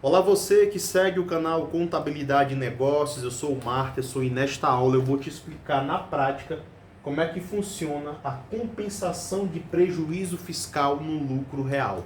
Olá você que segue o canal Contabilidade e Negócios, eu sou o Marterson e nesta aula eu vou te explicar na prática como é que funciona a compensação de prejuízo fiscal no lucro real.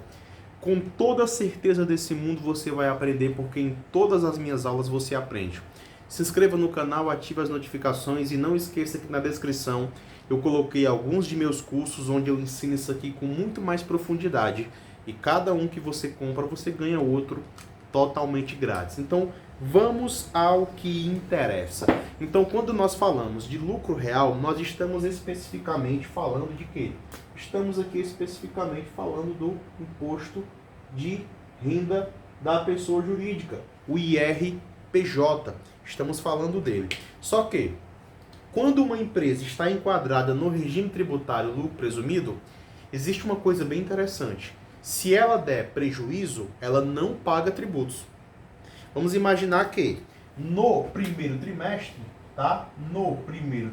Com toda a certeza desse mundo você vai aprender, porque em todas as minhas aulas você aprende. Se inscreva no canal, ative as notificações e não esqueça que na descrição eu coloquei alguns de meus cursos onde eu ensino isso aqui com muito mais profundidade. E cada um que você compra, você ganha outro totalmente grátis. Então, vamos ao que interessa. Então, quando nós falamos de lucro real, nós estamos especificamente falando de quê? Estamos aqui especificamente falando do imposto de renda da pessoa jurídica, o IRPJ. Estamos falando dele. Só que, quando uma empresa está enquadrada no regime tributário lucro presumido, existe uma coisa bem interessante. Se ela der prejuízo, ela não paga tributos. Vamos imaginar que no primeiro trimestre, tá? No primeiro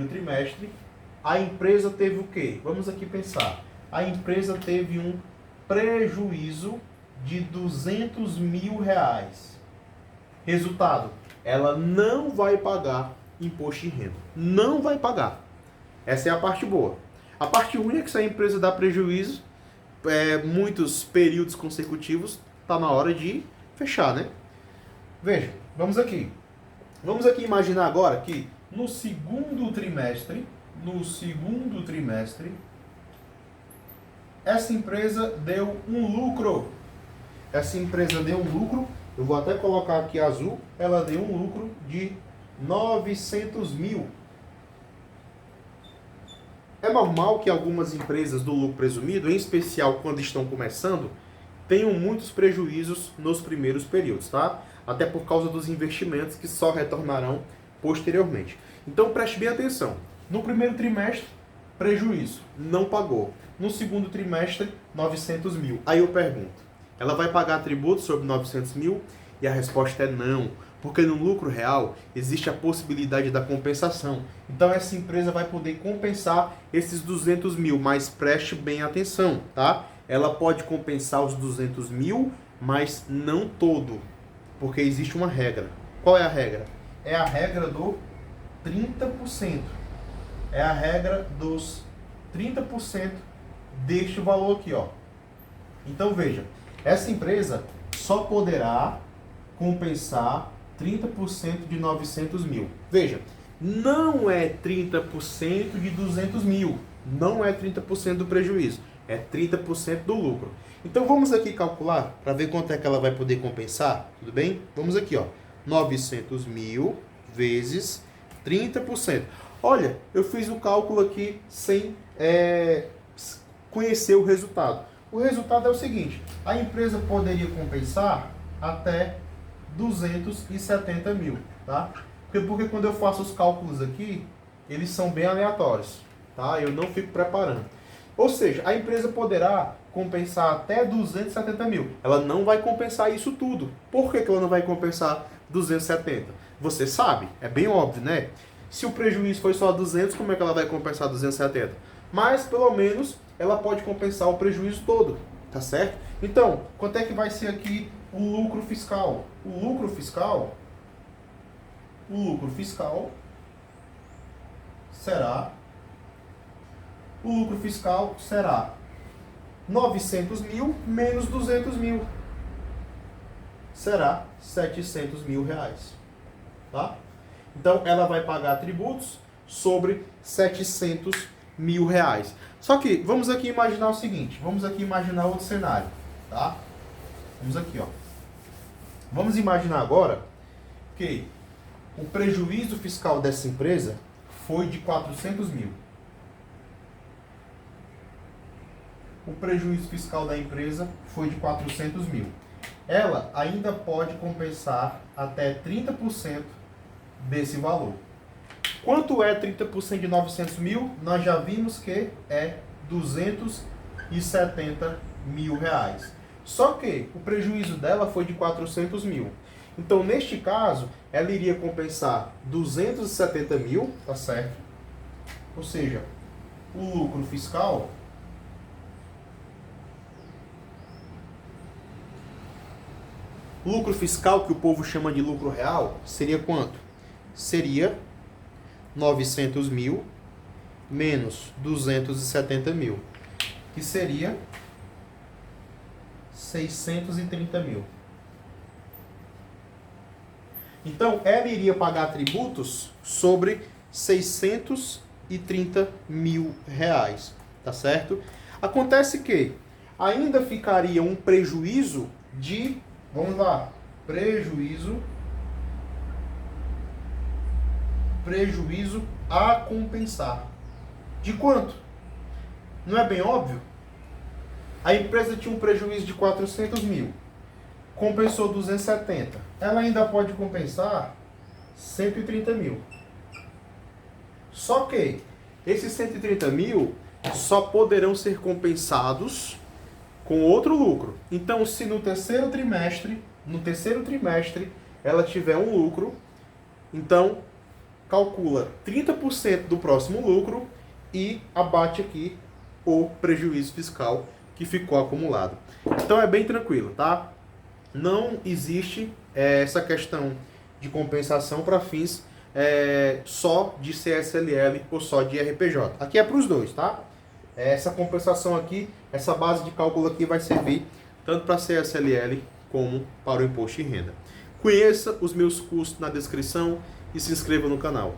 trimestre, a empresa teve o quê? Vamos aqui pensar. A empresa teve um prejuízo de R$200 mil. Resultado, ela não vai pagar imposto de renda. Não vai pagar. Essa é a parte boa. A parte ruim é que se a empresa dá prejuízo, muitos períodos consecutivos, está na hora de fechar, né? Veja, vamos aqui. Vamos aqui imaginar agora que no segundo trimestre, essa empresa deu um lucro. Eu vou até colocar aqui azul, ela deu um lucro de 900 mil. É normal que algumas empresas do lucro presumido, em especial quando estão começando, tenham muitos prejuízos nos primeiros períodos, tá? Até por causa dos investimentos que só retornarão posteriormente. Então preste bem atenção. No primeiro trimestre, prejuízo, não pagou. No segundo trimestre, 900 mil. Aí eu pergunto, ela vai pagar tributo sobre 900 mil? E a resposta é não. Porque no lucro real existe a possibilidade da compensação. Então essa empresa vai poder compensar esses 200 mil, mas preste bem atenção, tá? Ela pode compensar os 200 mil, mas não todo, porque existe uma regra. Qual é a regra? É a regra do 30%. É a regra dos 30% deste valor aqui, ó. Então veja, essa empresa só poderá compensar 30% de 900 mil. Veja, não é 30% de 200 mil. Não é 30% do prejuízo. É 30% do lucro. Então vamos aqui calcular para ver quanto é que ela vai poder compensar. Tudo bem? Vamos aqui, ó. 900 mil vezes 30%. Olha, eu fiz o cálculo aqui sem conhecer o resultado. O resultado é o seguinte. A empresa poderia compensar até 270 mil, tá? Porque quando eu faço os cálculos aqui, eles são bem aleatórios, tá? Eu não fico preparando. Ou seja, a empresa poderá compensar até 270 mil. Ela não vai compensar isso tudo. Por que ela não vai compensar 270? Você sabe, é bem óbvio, né? Se o prejuízo foi só 200, como é que ela vai compensar 270? Mas, pelo menos, ela pode compensar o prejuízo todo, tá certo? Então, quanto é que vai ser aqui o lucro fiscal? O lucro fiscal será 900 mil menos 200 mil. Será 700 mil reais. Tá? Então, ela vai pagar tributos sobre 700 mil reais. Só que, vamos aqui imaginar o seguinte. Vamos aqui imaginar outro cenário. Tá? Vamos aqui, ó. Vamos imaginar agora que o prejuízo fiscal dessa empresa foi de 400 mil. O prejuízo fiscal da empresa foi de 400 mil. Ela ainda pode compensar até 30% desse valor. Quanto é 30% de 900 mil? Nós já vimos que é 270 mil reais. Só que o prejuízo dela foi de 400 mil. Então, neste caso, ela iria compensar 270 mil, tá certo? Ou seja, o lucro fiscal Lucro fiscal, que o povo chama de lucro real, seria quanto? Seria 900 mil menos 270 mil, que seria 630 mil. Então, ela iria pagar tributos sobre 630 mil reais, tá certo? Acontece que ainda ficaria um prejuízo de, vamos lá, prejuízo a compensar. De quanto? Não é bem óbvio? A empresa tinha um prejuízo de 400 mil, compensou 270. Ela ainda pode compensar 130 mil. Só que esses 130 mil só poderão ser compensados com outro lucro. Então, se no terceiro trimestre ela tiver um lucro, então calcula 30% do próximo lucro e abate aqui o prejuízo fiscal que ficou acumulado. Então é bem tranquilo, tá? Não existe essa questão de compensação para fins só de CSLL ou só de RPJ. Aqui é para os dois, tá? Essa compensação aqui, essa base de cálculo aqui vai servir tanto para CSLL como para o imposto de renda. Conheça os meus cursos na descrição e se inscreva no canal.